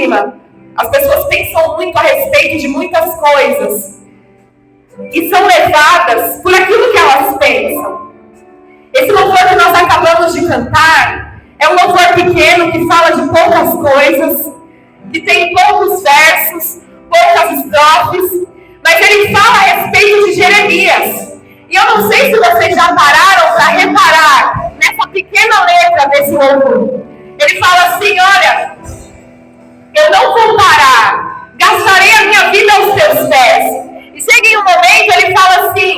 autoestima. As pessoas pensam muito a respeito de muitas coisas e são levadas por aquilo que elas pensam. Esse louvor que nós acabamos de cantar é um louvor pequeno que fala de poucas coisas, que tem poucos versos, poucas estrofes, mas ele fala a respeito de Jeremias. E eu não sei se vocês já pararam para reparar nessa pequena letra desse louvor. Ele fala assim, olha, eu não vou parar, gastarei a minha vida aos teus pés. E chega em um momento, ele fala assim,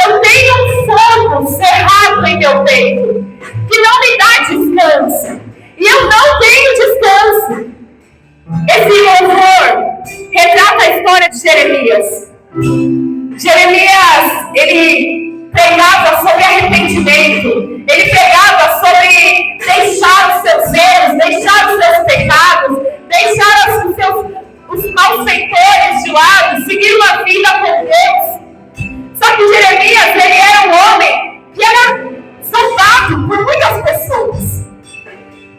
eu tenho um fogo cerrado em meu peito, que não me dá descanso. E eu não tenho descanso. Esse louvor retrata a história de Jeremias. Jeremias, ele pregava sobre arrependimento, ele pregava sobre deixar os seus erros, deixar os seus pecados, deixar os malfeitores de lado, seguir uma vida com Deus. Só que Jeremias, ele era um homem que era zombado por muitas pessoas.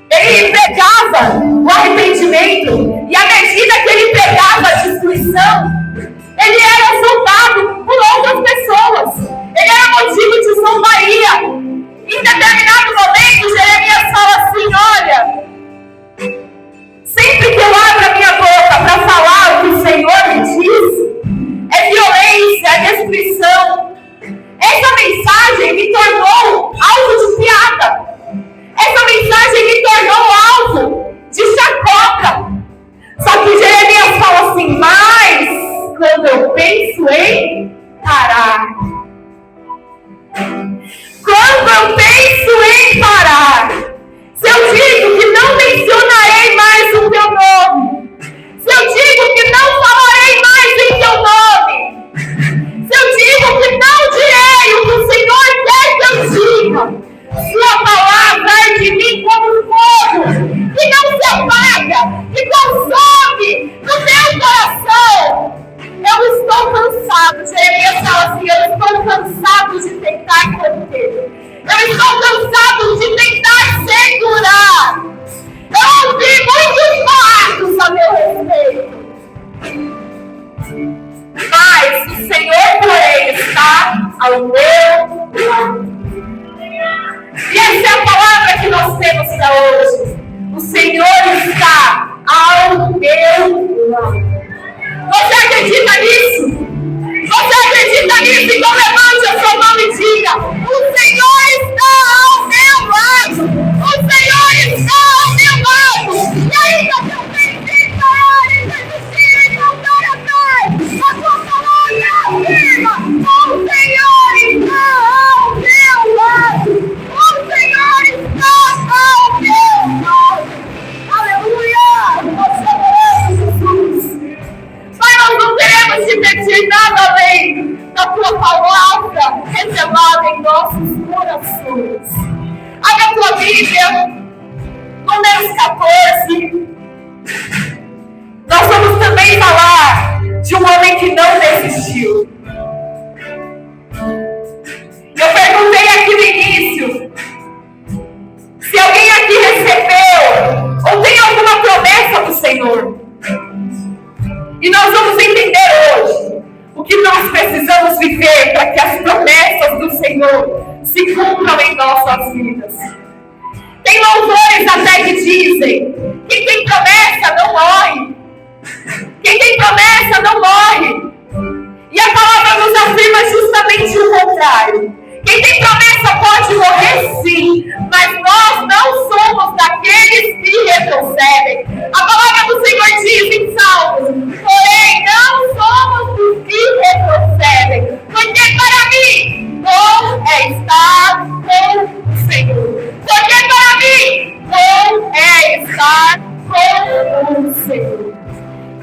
Ele pregava o arrependimento, e à medida que ele pregava a destruição, ele era zombado por outras pessoas. Ele era motivo de zombaria. Em determinado momento, Jeremias fala assim, olha, sempre que eu abro a minha boca para falar o que o Senhor me diz, é violência, é destruição. Essa mensagem me tornou alvo de piada. Essa mensagem me tornou alvo de chacota. Só que Jeremias fala assim, mas quando eu penso em parar, quando eu penso em parar, se eu digo que não mencionarei mais o teu nome, se eu digo que não falarei mais em teu nome, se eu digo que não direi o que o Senhor quer que eu diga, sua palavra é de mim como fogo, que não se apaga, que consome no teu coração. Eu estou cansado. Jeremias fala assim, eu estou cansado de tentar conter. Eu estou cansado de tentar segurar. Eu ouvi muitos boatos a meu respeito. Mas o Senhor, porém, está ao meu lado. E essa é a palavra que nós temos para hoje. O Senhor está ao meu lado. Você acredita nisso? Você acredita nisso? Então levante a sua mão e diga, o Senhor está ao meu lado. O Senhor está ao meu lado. E ainda que eu pense parar e resistir e voltar atrás, a tua palavra afirma, o Senhor está ao meu lado. O Senhor está ao meu lado. Aleluia! Nós adoramos Jesus. Pai, nós não queremos te pedir nada além da tua palavra revelada em nossos corações. Abre a tua Bíblia, Números 14. Nós vamos também falar de um homem que não desistiu. Eu perguntei aqui no início se alguém aqui recebeu ou tem alguma promessa do Senhor. E nós vamos entender hoje o que nós precisamos viver para que as promessas do Senhor se cumpram em nossas vidas. Tem louvores até que dizem: quem tem promessa não morre. Quem tem promessa não morre. E a palavra nos afirma justamente o contrário. Quem tem promessa pode morrer sim, mas nós não somos daqueles que retrocedem. A palavra do Senhor diz em Salmos: porém não somos dos que retrocedem, porque para mim bom é estar com o Senhor. Porque para mim bom é estar com o Senhor.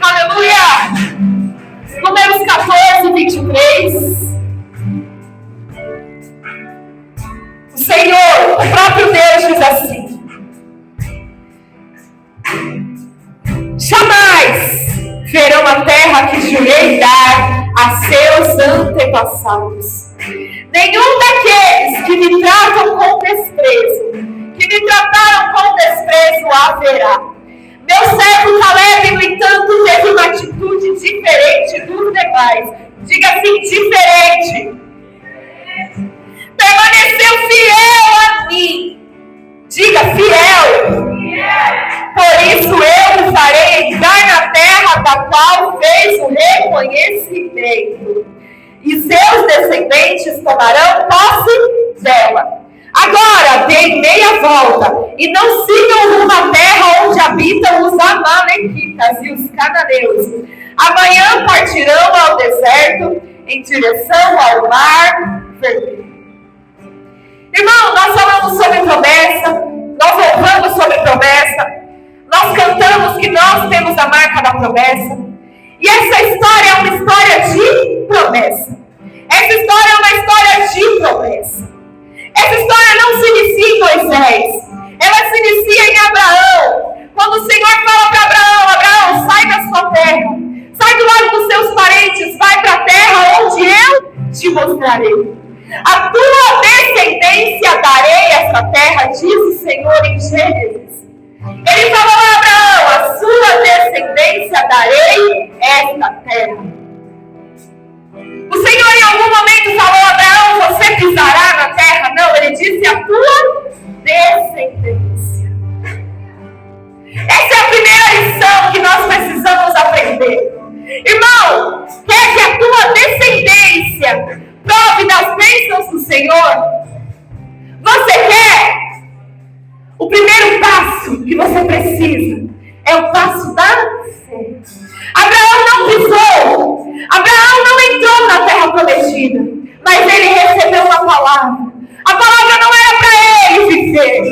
Aleluia! Números 14, 23. O Senhor, o próprio Deus, diz assim: jamais verão a terra que jurei dar a seus antepassados. Nenhum daqueles que me tratam com desprezo, que me trataram com desprezo, haverá. Meu servo Caleb mais. Diga assim, diferente. Permaneceu fiel a mim. Diga, fiel. Por isso eu o farei entrar na terra da qual fez o reconhecimento. E seus descendentes tomarão posse dela. Agora deem meia volta e não sigam rumo à terra onde habitam os amalequitas e os cananeus. Amanhã partirão ao deserto em direção ao mar vermelho. Irmão, nós falamos sobre promessa, nós louvamos sobre promessa, nós cantamos que nós temos a marca da promessa. E essa história é uma história de promessa. Essa história é uma história de promessa. Essa história não se inicia em Moisés, ela se inicia em Abraão. Quando o Senhor fala para Abraão, Abraão, sai da sua terra, sai do lado dos seus parentes, vai para a terra onde eu te mostrarei. A tua descendência darei essa terra, diz o Senhor em Gênesis. Ele falou a Abraão, a sua descendência darei esta terra. O Senhor em algum momento falou a Abraão, você pisará na terra? Não, ele disse a tua descendência. Essa é a primeira lição que nós precisamos aprender. Irmão, quer que a tua descendência prove das bênçãos do Senhor? Você quer? O primeiro passo que você precisa é o passo da fé. Abraão não pisou, Abraão não entrou na terra prometida, mas ele recebeu uma palavra. A palavra não era para ele viver,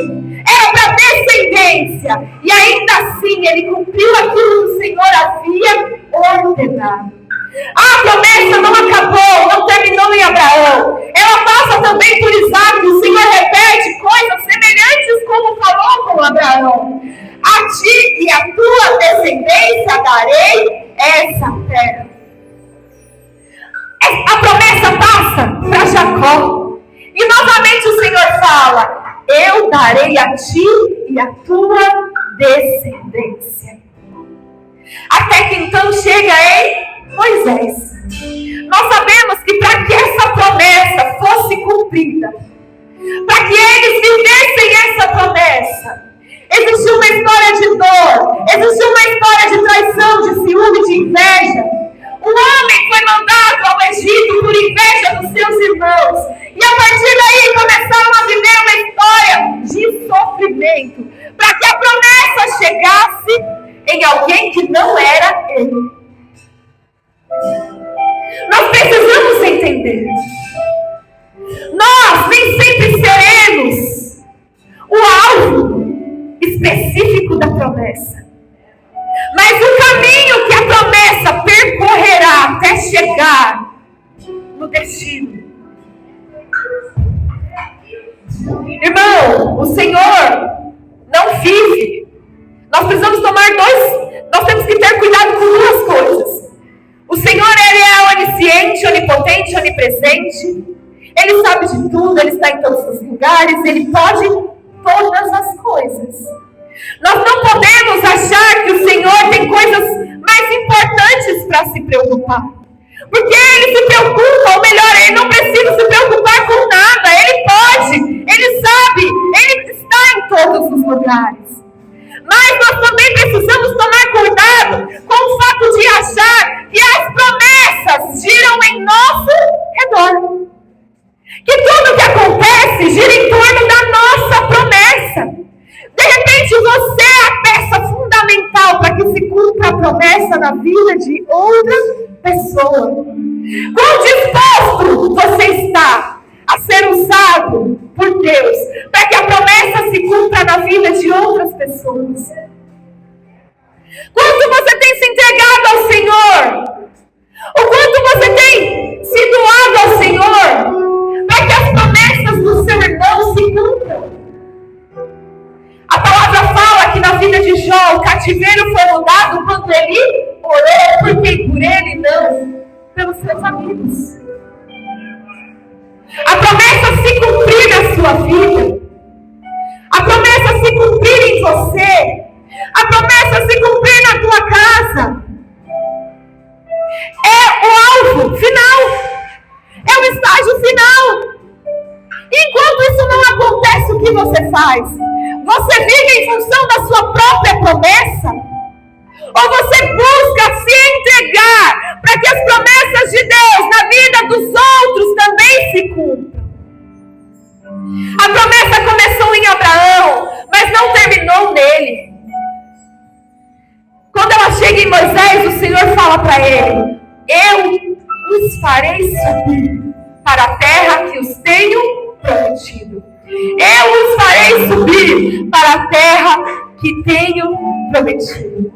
era para descendência. E ainda assim ele cumpriu aquilo que o Senhor havia ordenado. A promessa não acabou, não terminou em Abraão. Ela passa também por Isaac. O Senhor repete coisas semelhantes como falou com Abraão. A ti e a tua descendência darei essa terra. A promessa passa para Jacó. E novamente o Senhor fala, eu darei a ti e a tua descendência. Até que então chega em Moisés. Nós sabemos que para que essa promessa fosse cumprida, para que eles vivessem essa promessa, existiu uma história de dor, existiu uma história de traição, de ciúme, de inveja. Um homem foi mandado ao Egito por inveja dos seus irmãos. E a partir daí começaram a viver uma história de sofrimento, para que a promessa chegasse em alguém que não era ele. Nós precisamos entender. Nós nem sempre seremos o alvo específico da promessa. Mas o caminho que a promessa percorrerá até chegar no destino. Irmão, o Senhor não vive. Nós precisamos nós temos que ter cuidado com duas coisas. O Senhor, Ele é onisciente, onipotente, onipresente. Ele sabe de tudo, Ele está em todos os lugares, Ele pode todas as coisas. Nós não podemos achar que o Senhor tem coisas mais importantes para se preocupar. Porque Ele se preocupa, ou melhor, Ele não precisa se preocupar com nada. Ele pode, Ele sabe, Ele está em todos os lugares. Mas nós também precisamos tomar cuidado com o fato de achar que as promessas giram em nosso redor. Que tudo que acontece gira em torno da nossa promessa. De repente você é a peça fundamental para que se cumpra a promessa na vida de outra pessoa. Quão disposto você está a ser usado por Deus para que a promessa se cumpra na vida de outras pessoas? Quanto você tem se entregado ao Senhor? O quanto você tem se doado ao Senhor para que as promessas do seu irmão se cumpram? A palavra fala que na vida de Jó, o cativeiro foi mudado quando ele orou por quem? Por ele, não pelos seus amigos. A promessa se cumprir na sua vida, a promessa se cumprir em você, a promessa se cumprir na tua casa, é o promessa? Ou você busca se entregar para que as promessas de Deus na vida dos outros também se cumpram? A promessa começou em Abraão, mas não terminou nele. Quando ela chega em Moisés, o Senhor fala para ele: eu os farei subir para a terra que os tenho prometido. Eu os farei subir para a terra que tenho prometido.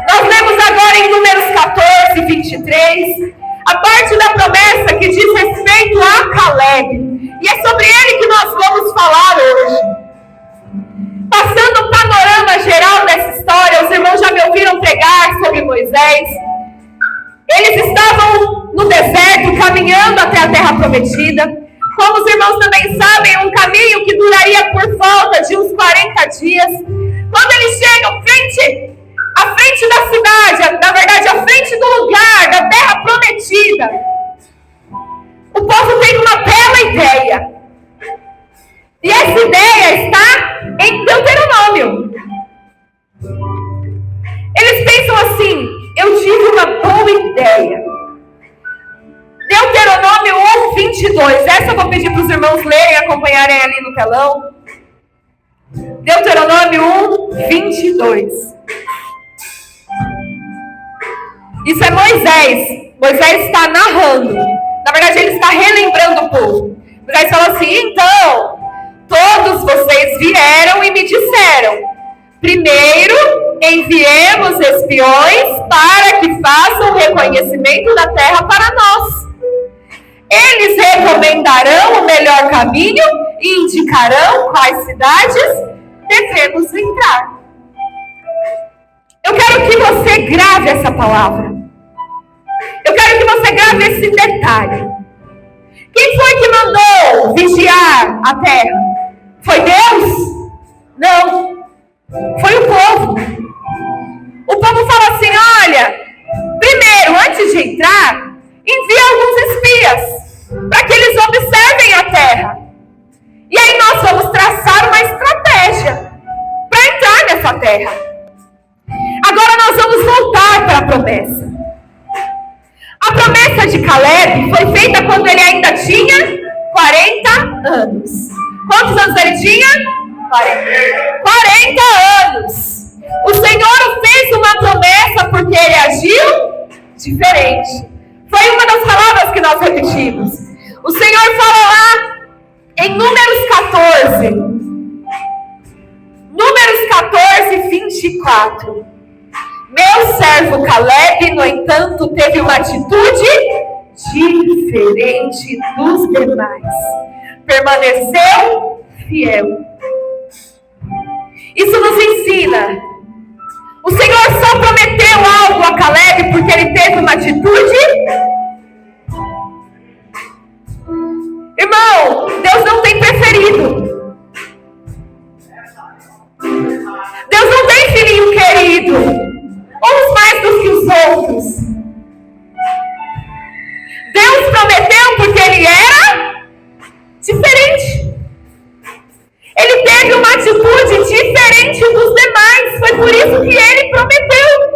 Nós lemos agora em Números 14, 23, a parte da promessa que diz respeito a Caleb. E é sobre ele que nós vamos falar hoje. Passando o panorama geral dessa história, os irmãos já me ouviram pregar sobre Moisés. Eles estavam no deserto, caminhando até a terra prometida. Como os irmãos também sabem, um caminho que duraria por volta de uns 40 dias. Quando eles chegam à frente da cidade, na verdade, à frente do lugar, da terra prometida, o povo tem uma bela ideia. E essa ideia está em Deuteronômio. Eles pensam assim: eu tive uma boa ideia. Deuteronômio 1, 22. Essa eu vou pedir para os irmãos lerem e acompanharem ali no telão. Deuteronômio 1, 22. Isso é Moisés. Moisés está narrando. Na verdade, ele está relembrando o povo. Moisés fala assim: então, todos vocês vieram e me disseram: primeiro, enviemos espiões para que façam o reconhecimento da terra para nós. Eles recomendarão o melhor caminho e indicarão quais cidades devemos entrar. Eu quero que você grave essa palavra. Eu quero que você grave esse detalhe. Quem foi que mandou vigiar a terra? Foi Deus? Não. Foi o povo. O povo fala assim: olha, primeiro, antes de entrar, envia alguns espias para que eles observem a terra. E aí nós vamos traçar uma estratégia para entrar nessa terra. Agora nós vamos voltar para a promessa. A promessa de Caleb foi feita quando ele ainda tinha 40 anos. Quantos anos ele tinha? 40 anos. O Senhor fez uma promessa porque ele agiu diferente. Foi uma das palavras que nós repetimos. O Senhor fala lá em Números 14. Números 14, 24. Meu servo Caleb, no entanto, teve uma atitude diferente dos demais. Permaneceu fiel. Isso nos ensina. O Senhor só prometeu algo a Caleb porque ele teve uma atitude. Irmão, Deus não tem preferido. Deus não tem filhinho querido, uns mais do que os outros. Deus prometeu porque ele era diferente. Ele teve uma atitude diferente dos demais. Foi por isso que ele prometeu.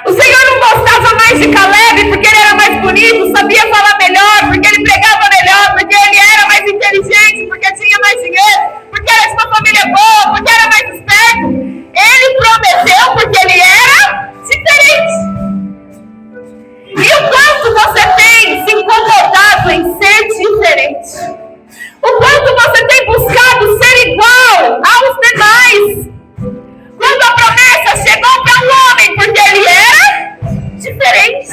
O Senhor não gostava mais de Caleb porque ele era mais bonito, sabia falar melhor, porque ele pregava melhor, porque ele era mais inteligente, porque tinha mais dinheiro, porque era de uma família boa, porque era mais esperto. Ele prometeu porque ele era diferente. E o quanto você tem se incomodado em ser diferente? O quanto você tem buscado ser igual aos demais? Quando a promessa chegou para um homem porque ele era diferente.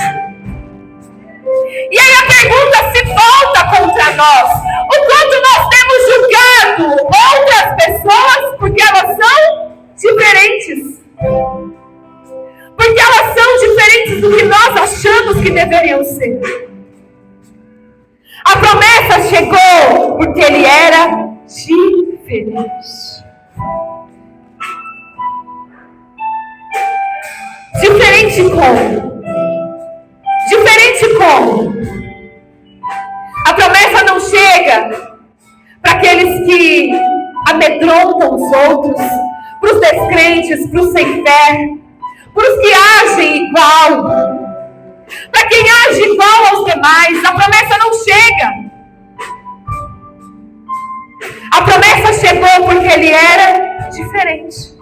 E aí a pergunta se volta contra nós: o quanto nós temos julgado outras pessoas porque elas são diferentes? Porque elas são diferentes do que nós achamos que deveriam ser. A promessa chegou porque ele era diferente. Diferente como? Diferente como? A promessa não chega para aqueles que amedrontam os outros, para os descrentes, para os sem fé, para os que agem igual, para quem age igual aos demais. A promessa não chega. A promessa chegou porque ele era diferente.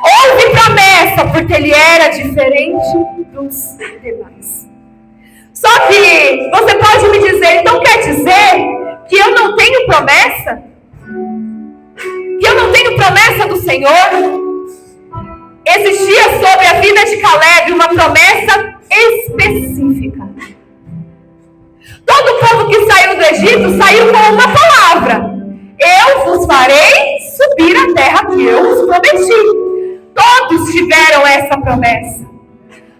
Houve promessa porque ele era diferente dos demais. Só que você pode me dizer, então quer dizer que eu não tenho promessa? Que eu não tenho promessa do Senhor? Existia sobre a vida de Caleb uma promessa específica. Todo o povo que saiu do Egito saiu com uma palavra: eu vos farei subir a terra que eu vos prometi. Todos tiveram essa promessa.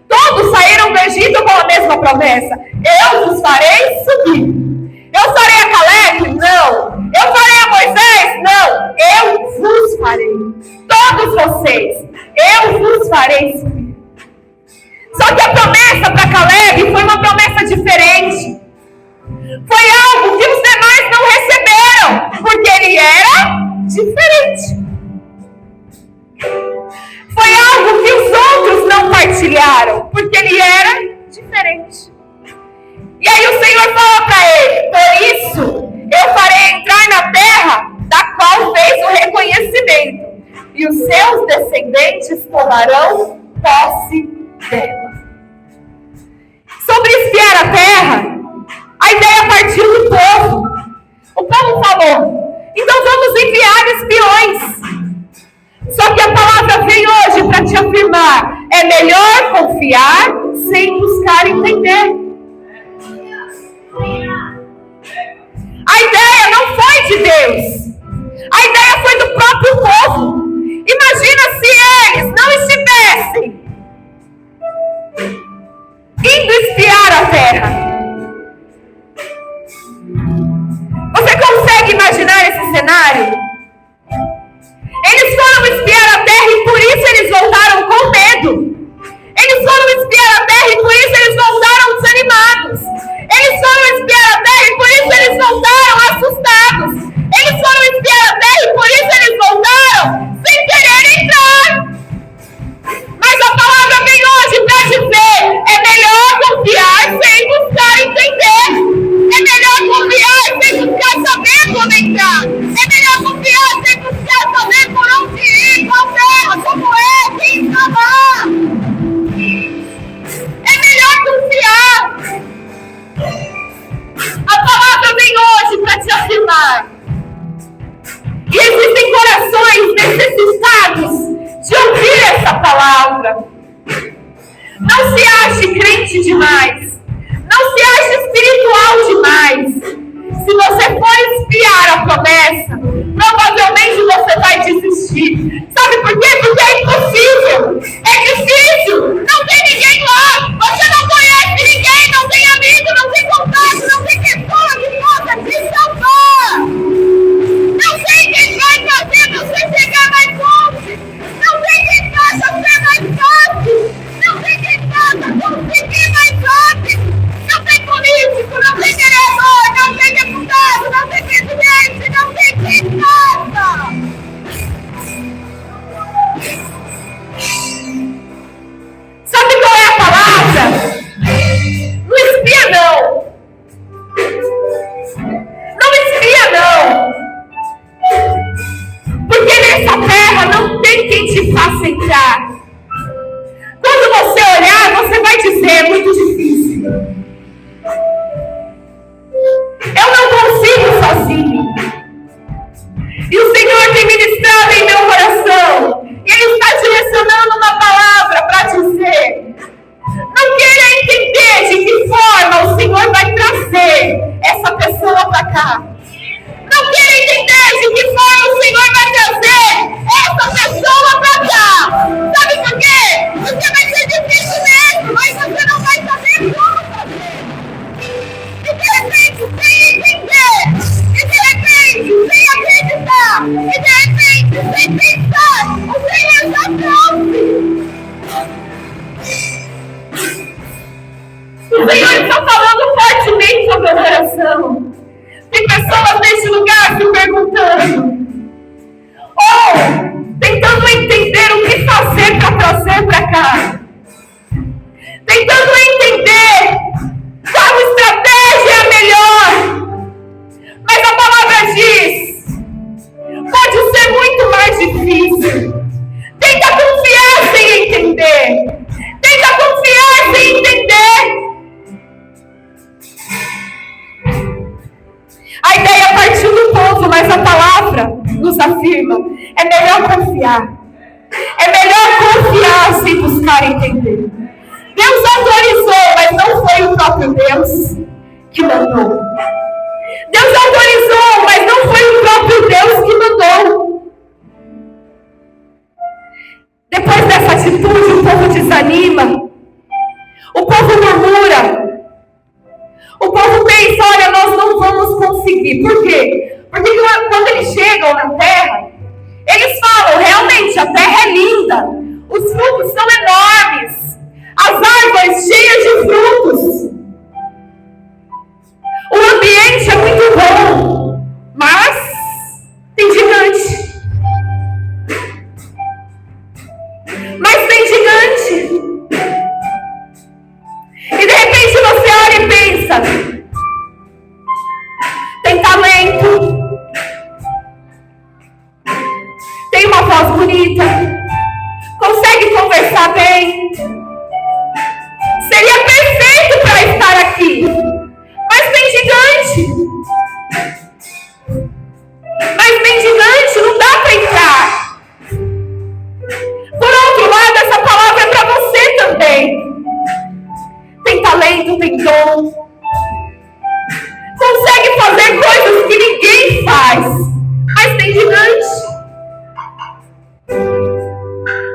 Todos saíram do Egito com a mesma promessa: eu vos farei subir. Eu farei a Caleb? Não. Eu farei a Moisés? Não. Eu vos farei. Todos vocês, eu vos farei subir. Só que a promessa para Caleb foi uma promessa diferente. Foi algo que os demais não receberam, porque ele era diferente. Foi algo que os outros não partilharam, porque ele era diferente. E aí o Senhor fala para ele: por isso eu farei entrar na terra da qual fez o reconhecimento, e os seus descendentes tomarão posse dela. Sobre espiar a terra, a ideia partiu do povo. O povo falou: então vamos enviar espiões. Só que a palavra vem hoje para te afirmar: é melhor confiar sem buscar entender. A ideia não foi de Deus. A ideia foi do próprio povo. Imagina se eles não estivessem indo espiar a terra. Você consegue imaginar esse cenário? Eles foram espiar a terra e por isso eles voltaram com medo. Eles foram espiar a terra e por isso eles voltaram desanimados. Eles foram espiar a terra e por isso eles voltaram assustados. Eles foram espiar a terra e por isso eles voltaram sem querer entrar. Mas a palavra vem hoje para dizer: é melhor confiar sem buscar entender. É melhor confiar sem buscar saber como entrar. É melhor confiar sem buscar saber por onde ir, qual terra, como é, quem está lá. É melhor confiar. A palavra vem hoje para te afirmar. E existem corações necessitados de ouvir essa palavra. Não se ache crente demais. Não se ache espiritual demais. Se você for espiar a promessa, provavelmente você vai desistir. Sabe por quê? Porque é impossível. É difícil. Não tem ninguém lá. Você não conhece ninguém. Não tem amigo, não tem contato, não tem pessoa que possa te salvar. Não tem quem vai fazer você chegar mais longe. Não tem quem faça ser mais fácil. Não tem quem faça conseguir mais rápido. Não tem político, não tem vereador, não tem deputado, não tem presidente, não tem quem faça. Sabe qual é a palavra? Não espia não. Não espia não. Porque nessa terra não tem quem te faça entrar. Quando você olhar, você vai dizer: é muito difícil. Eu não consigo sozinho. E o Senhor tem ministrado em meu coração. E Ele está direcionando uma palavra para dizer: não queira entender de que forma o Senhor vai trazer essa pessoa para cá. Não queira entender de que forma o Senhor vai trazer essa pessoa para cá. Sabe por quê? Porque vai ser difícil mesmo, mas você não vai saber como fazer. E de repente, sem entender, e de repente, sem acreditar, e de repente, sem pensar, o Senhor já trouxe. O Senhor está falando fortemente ao meu coração. Tem pessoas nesse lugar se perguntando: entender o que fazer para trazer para cá. Tentando entender qual estratégia é a melhor. Mas a palavra diz, pode ser muito mais difícil. Tenta confiar sem entender. Tenta confiar sem entender. A ideia partiu do povo, mas a palavra nos afirma, é melhor confiar. É melhor confiar sem buscar entender. Deus autorizou, mas não foi o próprio Deus que mandou. Deus autorizou, mas não foi o próprio Deus que mandou. Depois dessa atitude, o povo desanima. O povo murmura. O povo pensa, olha, nós não vamos conseguir. Por quê? Porque quando eles chegam na terra, eles falam, realmente, a terra é linda. Os frutos são enormes. As árvores cheias de frutos. O ambiente é muito bom. Mas tem gigante. Mas tem gigante. E de repente você olha e pensa, tem talento, tem uma voz bonita, consegue conversar bem, seria perfeito para estar aqui, mas tem gigante. Mas tem gigante, não dá para entrar. Por outro lado, essa palavra é para você também. Tem talento, tem dom. Consegue fazer coisas que ninguém faz. Mas tem gigante.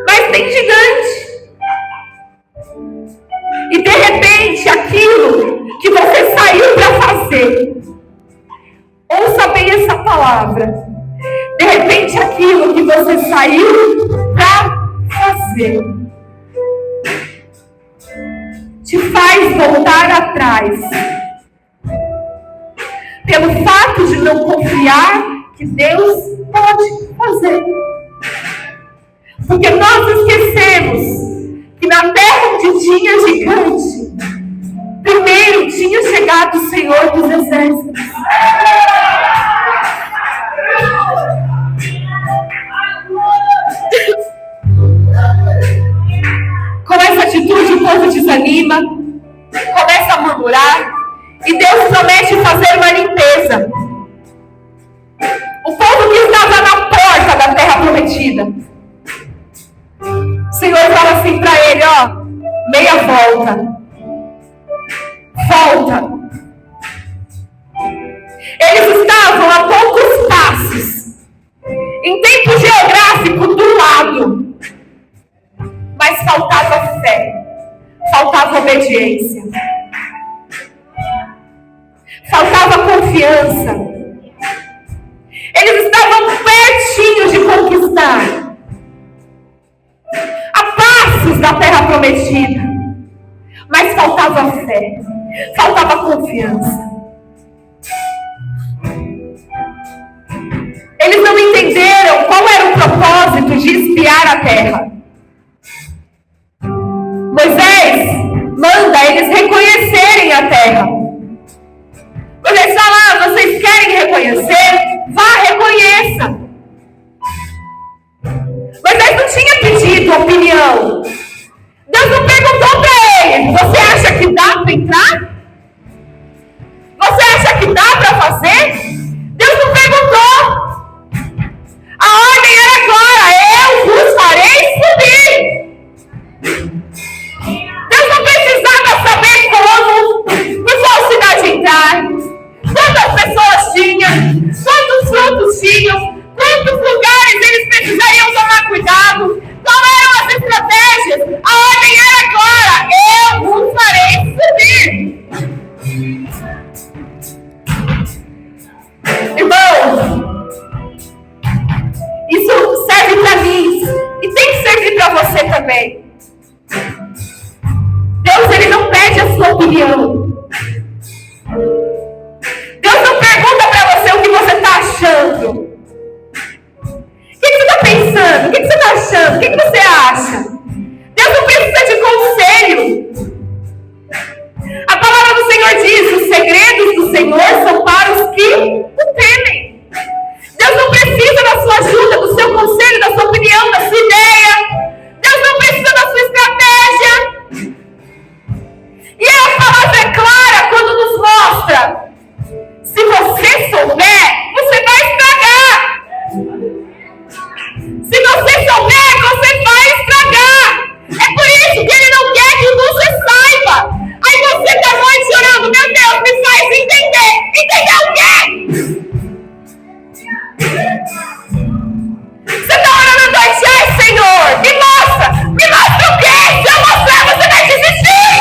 Mas tem gigante. E de repente, aquilo que você saiu para fazer, ouça bem essa palavra. De repente, aquilo que você saiu para fazer te faz voltar atrás. Pelo fato de não confiar que Deus pode fazer. Porque nós esquecemos que na terra onde tinha gigante, primeiro tinha chegado o Senhor dos Exércitos. Com essa atitude o povo desanima, começa a murmurar, e Deus promete fazer uma limpeza. O povo que estava na porta da terra prometida, o Senhor fala assim para ele, ó, meia volta. Volta. Eles estavam a poucos passos, em tempo geográfico do lado, mas faltava fé, faltava obediência, faltava confiança. Eles estavam pertinho de conquistar, a passos da terra prometida, mas faltava fé, faltava confiança. Eles não entenderam qual era o propósito de espiar a terra. Moisés manda eles reconhecerem a terra. Quando eles falam, vocês querem reconhecer? Vá, reconheça. Moisés não tinha pedido opinião. Deus não perguntou para ele, você acha que dá para entrar? Você acha que dá para fazer? Deus não perguntou. A ordem era clara, eu vos farei subir. Deus não precisava saber como, por qual cidade entrar, quantas pessoas tinham, quantos frutos tinham, quantos lugares eles precisariam tomar cuidado, qual eram as estratégias. A ordem era clara, eu vos farei subir. Irmãos, isso serve para mim e tem que servir para você também. Deus, ele não pede a sua opinião. Deus não pergunta para você o que você está achando. O que você está pensando? O que você está achando? pensando? O que você acha? Deus não precisa de conselho. A palavra do Senhor diz: os segredos do Senhor são para os que o temem. Deus não precisa da sua ajuda, do seu conselho, da sua opinião, da sua ideia. Deus não precisa da sua estratégia. E a palavra é clara quando nos mostra: se você souber, você vai estragar. Se você souber, você vai estragar. É por isso que Ele não quer que você saiba. Aí você está noite orando: meu Deus, me faz entender. Entender o quê? Você está orando à noite: ai, Senhor, me mostra o quê? Se eu mostrar, você vai desistir.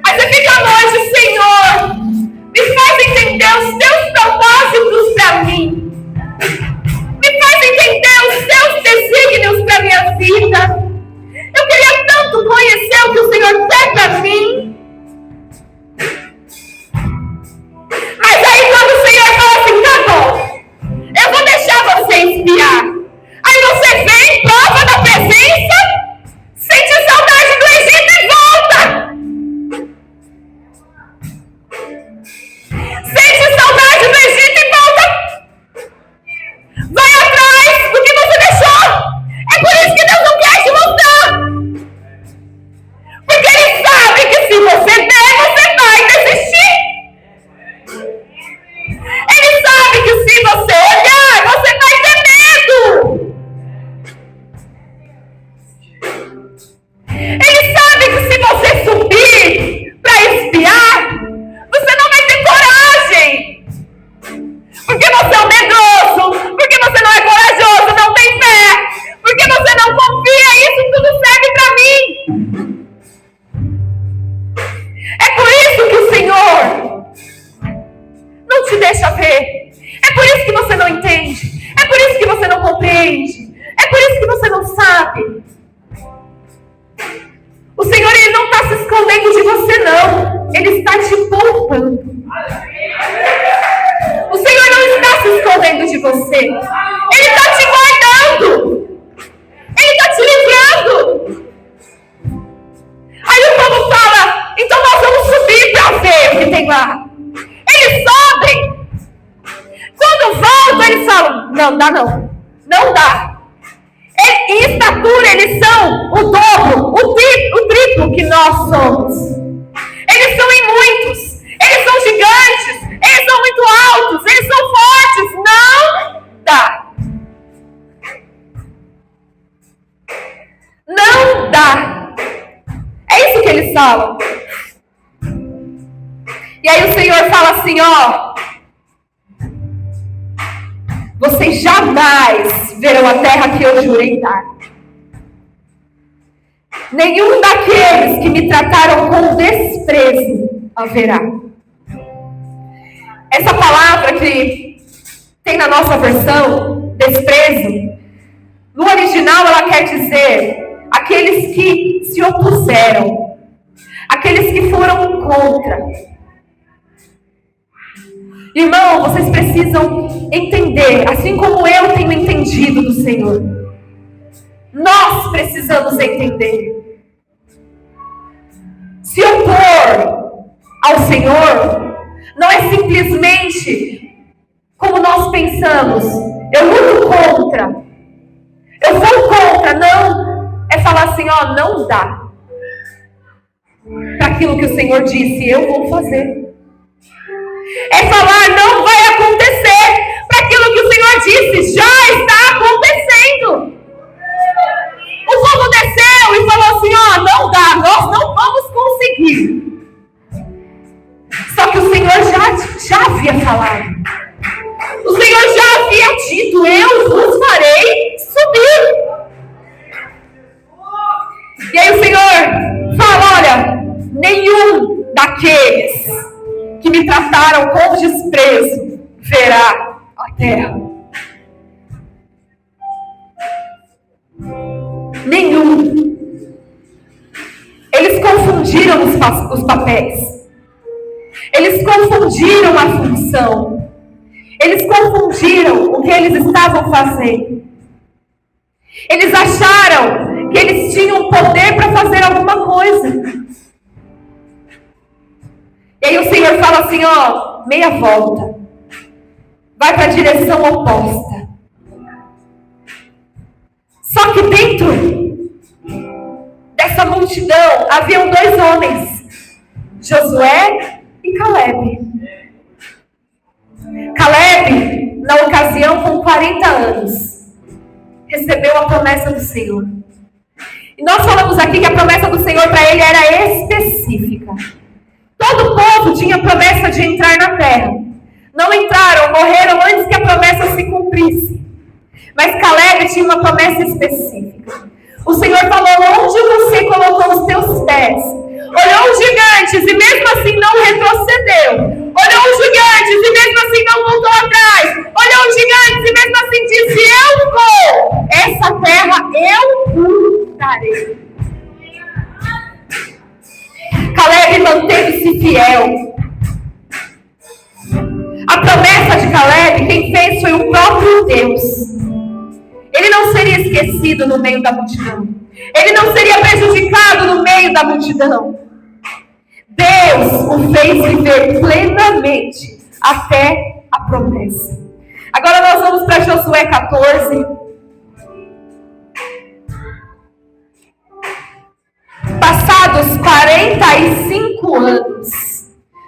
Aí você fica longe: Senhor, me faz entender os teus propósitos para mim. Me faz entender os teus desígnios para minha vida. Eu queria tanto conhecer o que o Senhor quer para mim. Mas aí quando o Senhor fala assim: tá bom, eu vou deixar você espiar. Aí você vem, prova da presença, sente saudade do Egito e volta. Sente saudade do Egito e volta. Vai atrás do que você deixou. É por isso que Deus não quer te mostrar. Porque Ele sabe que se você der, você vai desistir. Ele sabe que se você olhar, você vai ter medo. Ele sabe que se você subir para espiar, você não vai ter coragem. Porque você é um medroso, porque você não é corajoso, não tem fé, porque você não confia. Isso tudo serve para mim. É por isso que o Senhor não te deixa ver. É por isso que você não entende. É por isso que você não compreende. É por isso que você não sabe. O Senhor, Ele não está se escondendo de você, não. Ele está te poupando. O Senhor não está se escondendo de você. Ele está te guardando. Ele está te livrando. Aí o povo fala: então nós vamos subir para ver o que tem lá. Eles sobem. Quando voltam, eles falam: não dá não. Não dá. Em estatura, eles são o dobro, o triplo que nós somos. Eles são em muitos. Eles são gigantes. Eles são muito altos. Eles são fortes. Não dá. Não dá. É isso que eles falam. E aí o Senhor fala assim: ó, vocês jamais verão a terra que eu jurei dar. Nenhum daqueles que me trataram com desprezo haverá. Essa palavra que tem na nossa versão, desprezo, no original ela quer dizer aqueles que se opuseram, aqueles que foram contra. Irmão, vocês precisam entender, assim como eu tenho entendido do Senhor. Nós precisamos entender. Se opor ao Senhor não é simplesmente como nós pensamos: eu luto contra, eu vou contra. Não, é falar assim: ó, não dá. Para aquilo que o Senhor disse, eu vou fazer. É falar: não vai acontecer. Para aquilo que o Senhor disse, já está acontecendo. O povo desceu e falou assim: ó, não dá, nós não vamos conseguir. Só que o Senhor já havia falado. O Senhor já havia dito: eu vos farei subir. E aí o Senhor fala: olha, nenhum daqueles que me trataram com desprezo verá a terra. Nenhum. Eles confundiram os papéis. Eles confundiram a função. Eles confundiram o que eles estavam fazendo. Eles acharam que eles tinham poder para fazer alguma coisa. E aí o Senhor fala assim, ó, meia volta. Vai para a direção oposta. Só que dentro dessa multidão haviam dois homens, Josué e Caleb. Caleb, na ocasião, com 40 anos, recebeu a promessa do Senhor. E nós falamos aqui que a promessa do Senhor para ele era específica. Todo o povo tinha promessa de entrar na terra. Não entraram, morreram antes que a promessa se cumprisse. Mas Caleb tinha uma promessa específica. O Senhor falou, onde você colocou os teus pés? Olhou os gigantes e mesmo assim não retrocedeu. Olhou os gigantes e mesmo assim não voltou atrás. Olhou os gigantes e mesmo assim disse, eu vou. Essa terra eu darei. Caleb manteve-se fiel. A promessa de Caleb, quem fez foi o próprio Deus. Ele não seria esquecido no meio da multidão. Ele não seria prejudicado no meio da multidão. Deus o fez viver plenamente até a promessa. Agora nós vamos para Josué 14. Passados 45 anos.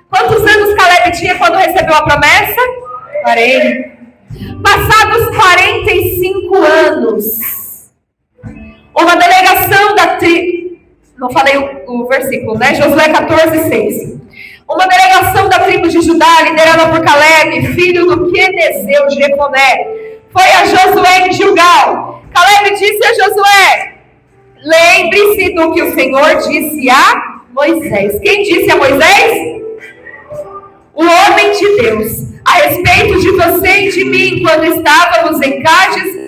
Quantos anos Caleb tinha quando recebeu a promessa? 40. Passados 45 anos, uma delegação da tribo, não falei o versículo, né? Josué 14, 6. Uma delegação da tribo de Judá, liderada por Caleb, filho do Quenezeu de Jefoné, foi a Josué em Gilgal. Caleb disse a Josué, lembre-se do que o Senhor disse a Moisés. Quem disse a Moisés? O homem de Deus, a respeito de você e de mim, quando estávamos em Cádiz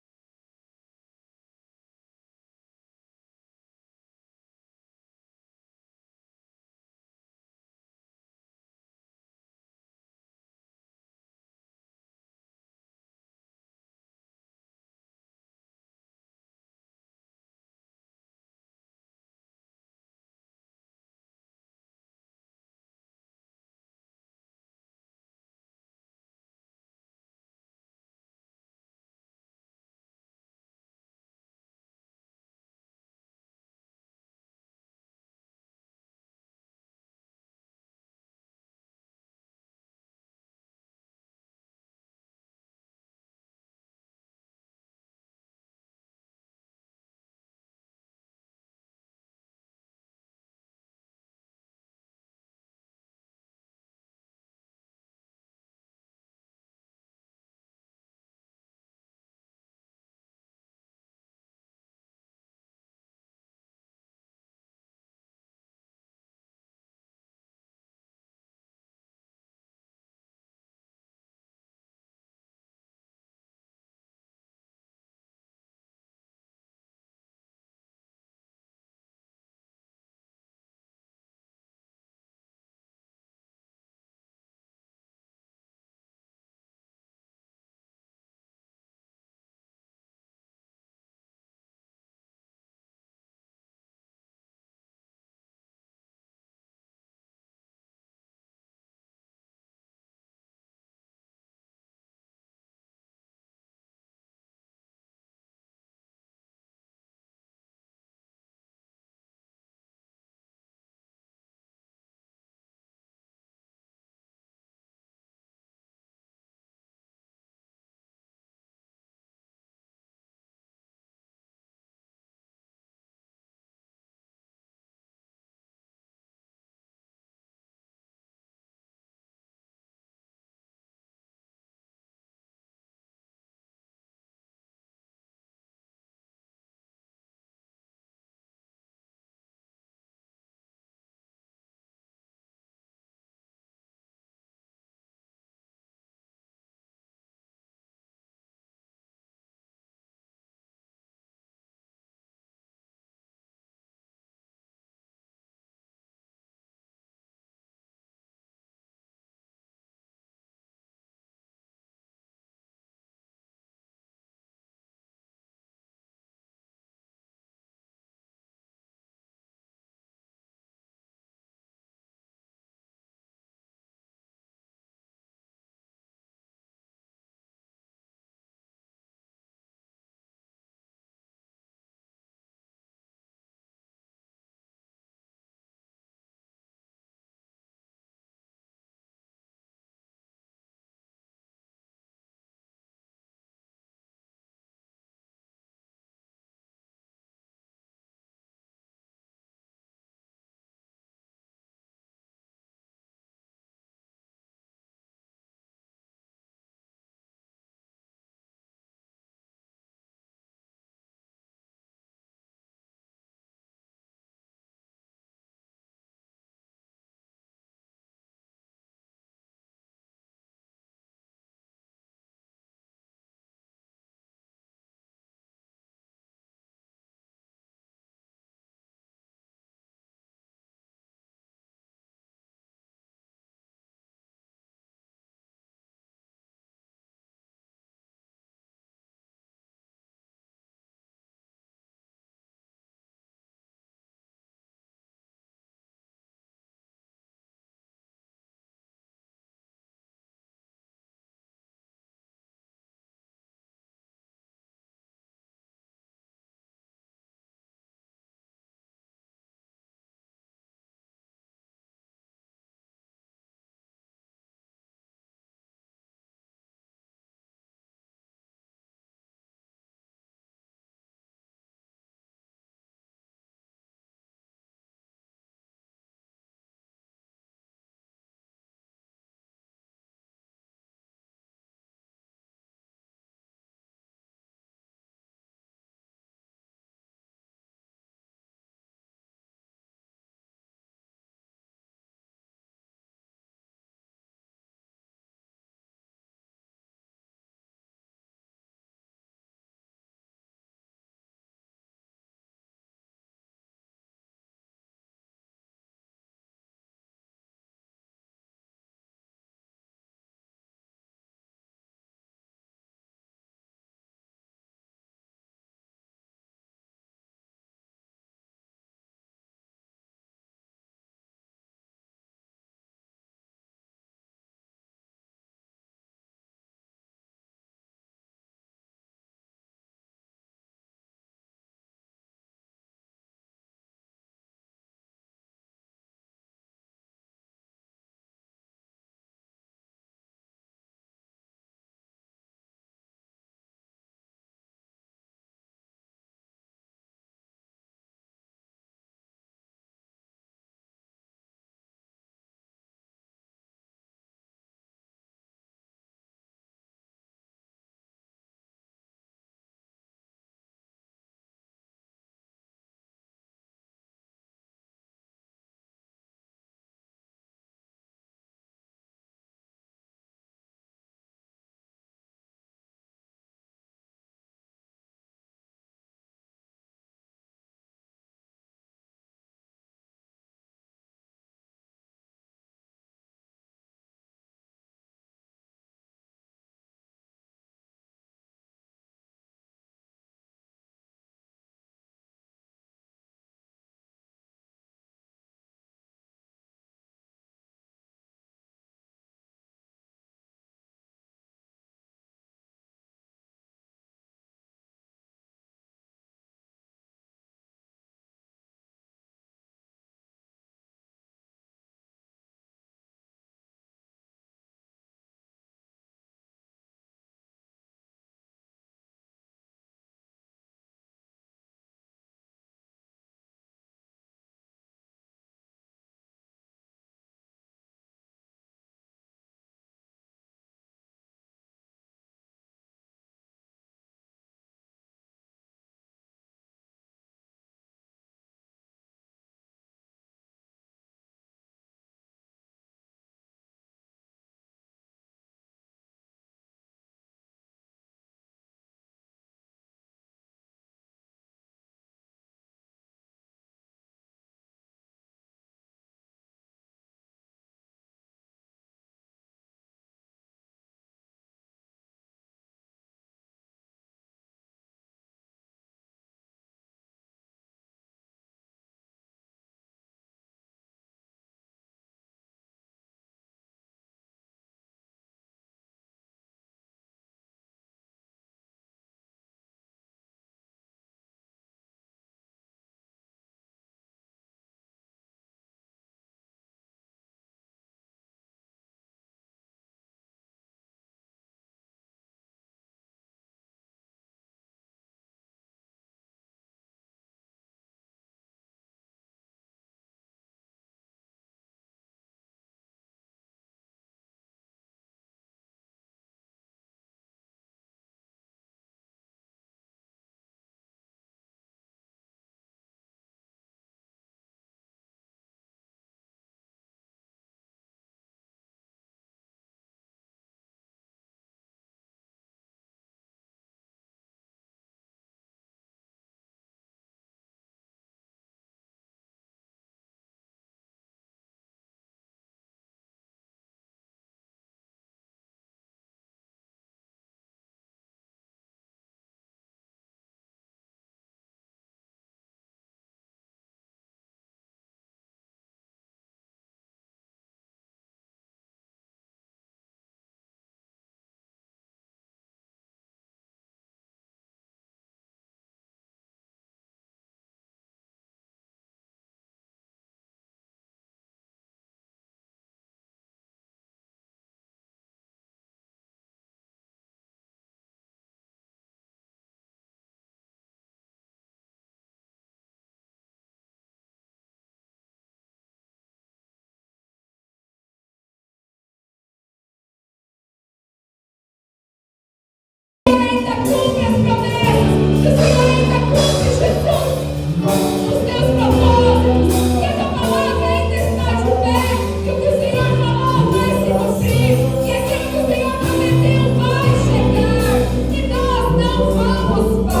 Para nós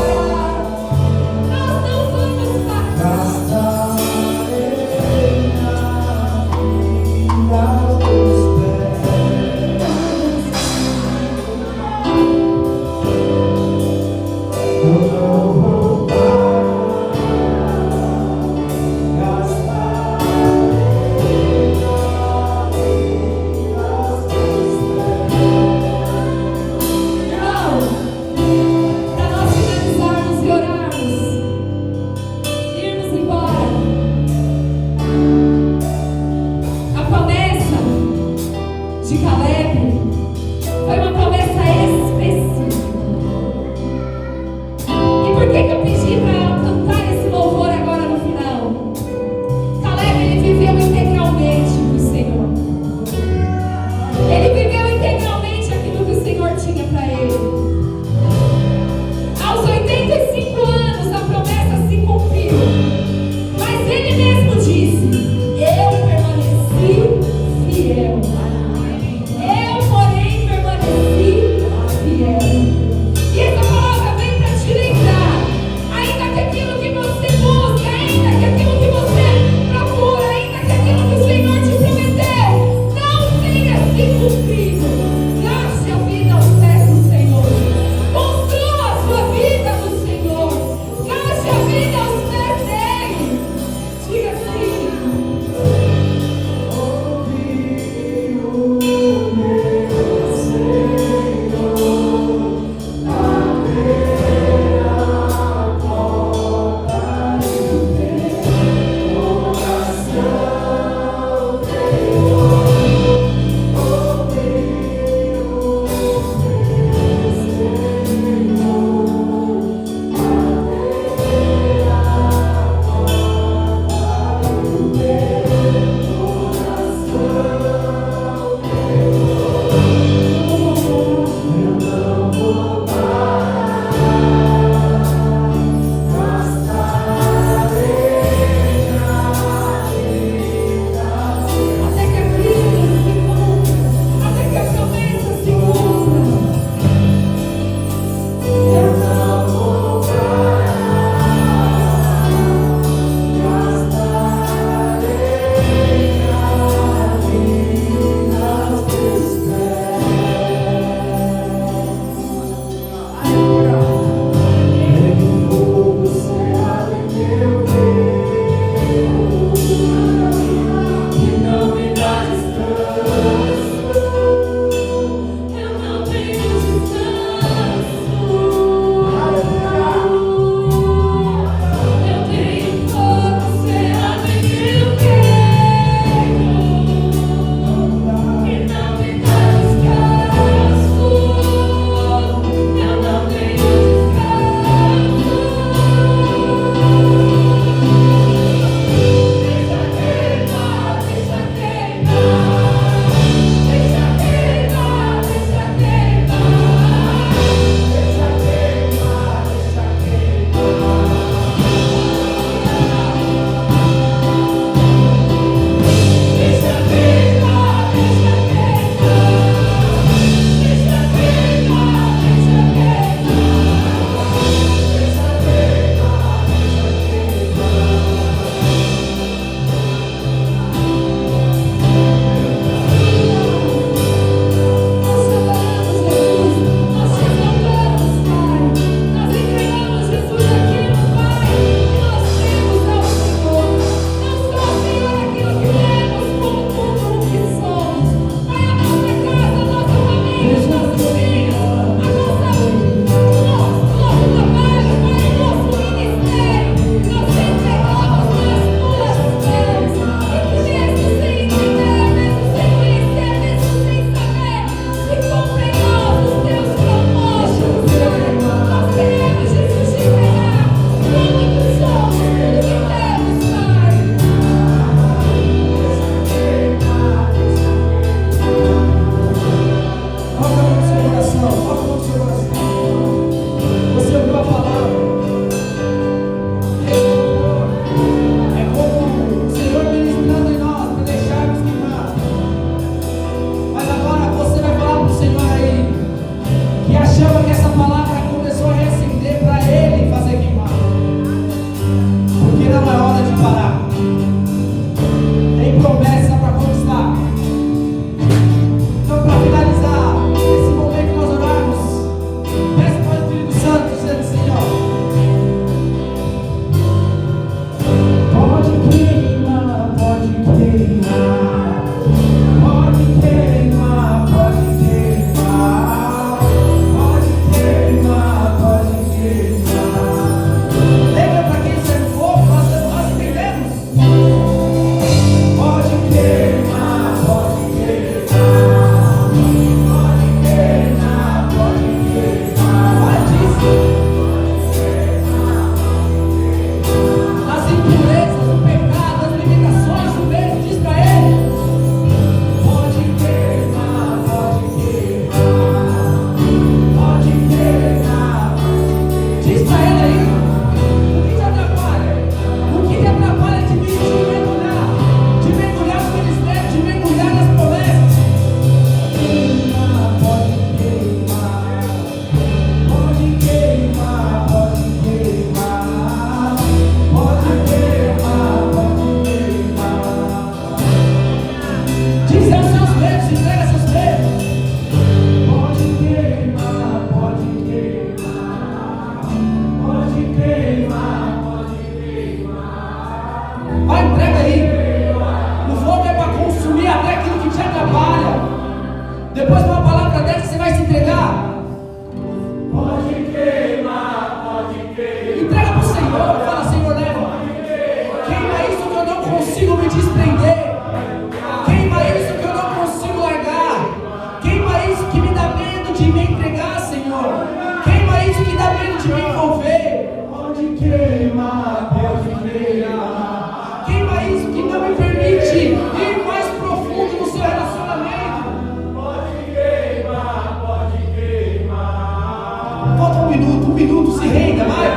Diz para ele aí, o que te atrapalha? O que te atrapalha de vir de mergulhar no ministério, de mergulhar nas promessas? Pode queimar, pode queimar, pode queimar, pode queimar, pode queimar. Diz aos seus medos, entrega seus medos. Pode queimar, pode queimar, pode queimar, pode queimar. Vai, entrega aí. O fogo é para consumir até aquilo que te atrapalha. Depois de uma palavra dessa, você vai se entregar. Pode queimar, pode queimar. Entrega para o Senhor, fala: Senhor, leva. Queima isso que eu não consigo me desprender. Queima isso que eu não consigo largar. Queima isso que me dá medo de me entregar, Senhor. Queima isso que dá medo de me envolver. Pode queimar, pode queimar. Queima isso que não me permite ir mais profundo no seu relacionamento. Pode queimar, pode queimar. Falta um minuto, se renda, vai.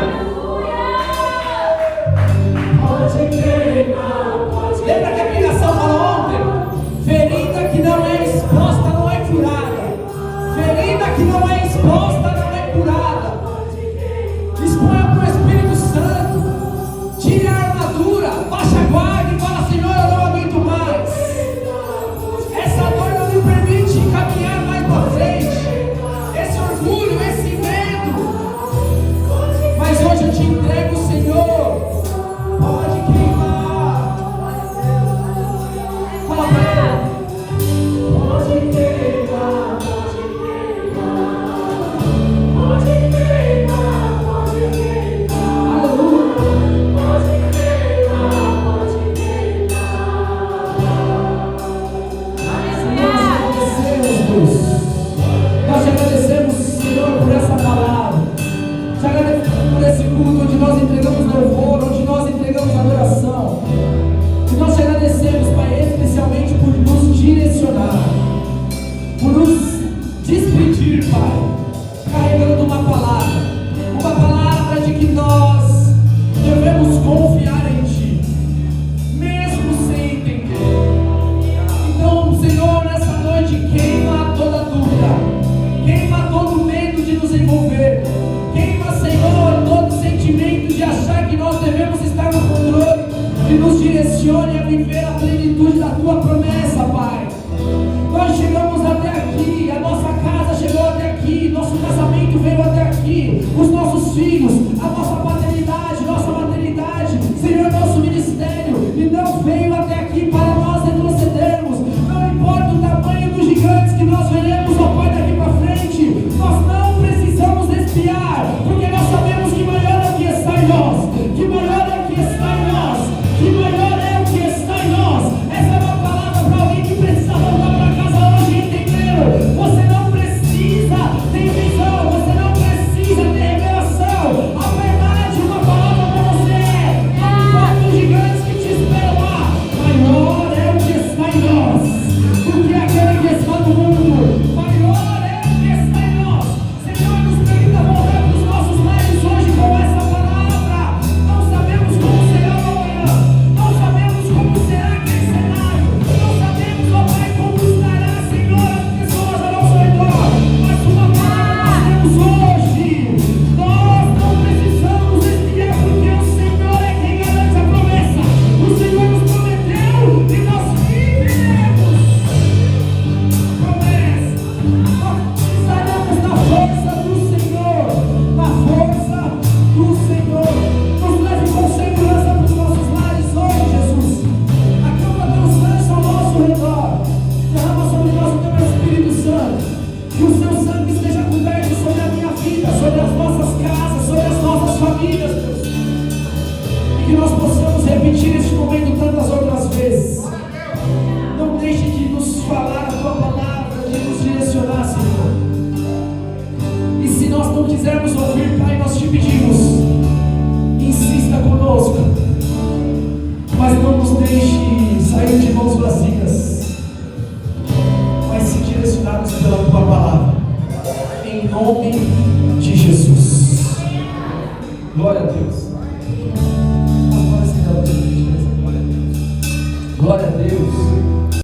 Pode queimar, pode queimar. Lembra que a pregação falou ontem? Ferida que não é exposta não é curada. Ferida que não é exposta não é curada. Exponha para o Espírito Santo. Tire a armadura, baixa a guarda e fala: Senhor, eu não aguento mais. Essa dor não me permite caminhar mais para frente. Esse orgulho, esse medo. Mas hoje eu te entrego, Senhor. Pode queimar. Fala para ele. Pode queimar, pode queimar. Pode queimar, pode queimar. Aleluia. Pode queimar, pode queimar. Nós te agradecemos, Senhor, por essa palavra. Te agradecemos por esse culto onde nós entregamos louvor, onde nós entregamos adoração. E nós te agradecemos, Pai, especialmente por nos direcionar, por nos despedir, Pai, carregando uma palavra de que nós devemos confiar em Ti, mesmo sem entender. Então, Senhor, nessa noite, queima toda dúvida, queima todo medo de nos envolver, queima, Senhor, todo sentimento de achar que nós devemos estar no controle, e nos direcione a viver a plenitude da Tua promessa, Pai. Nós chegamos até aqui, a nossa casa chegou até aqui, nosso casamento veio até aqui, os nossos filhos, a nossa paternidade, nossa maternidade, Senhor, nosso ministério, e não veio até aqui para nós retrocedermos. Não importa o tamanho dos gigantes que nós veremos, ó Pai, daqui para frente, nós não precisamos espiar, porque nós sabemos que maior é o que está em nós, que maior é o que está em nós, que maior é o que está em nós. Essa é uma palavra para alguém que precisa voltar para casa hoje e entender. Você não precisa ter visão, você não precisa ter revelação. A verdade, uma palavra para você é: não importa os gigantes que te esperam lá, maior é o que está em nós do que aquele que está no mundo. Maior é o que está em nós. Senhor, nos permita voltar para os nossos lares hoje com essa palavra. Não sabemos como será o amanhã, não sabemos como será aquele cenário, não sabemos, ó Pai, como estará, Senhor, as pessoas ao nosso redor, mas uma palavra nós temos hoje. Nós não precisamos espiar, porque o Senhor é quem garante a promessa. O Senhor nos prometeu e nós viveremos promessa. Nós estaremos na força do Senhor, na força do Senhor. Nos leve com segurança para os nossos lares hoje, Jesus. Acampa teus anjos ao nosso redor. Derrama sobre nós o teu Espírito Santo. Que o seu sangue esteja coberto sobre a minha vida, sobre as nossas casas, sobre as nossas famílias, Deus. E que nós possamos repetir este momento tantas outras vezes. Não deixe de nos falar a tua palavra, de nos direcionar, Senhor. E se nós não quisermos ouvir, Pai, nós te pedimos, insista conosco, mas não nos deixe sair de mãos vazias, mas se direcionados pela tua palavra, em nome de Jesus. Glória a Deus.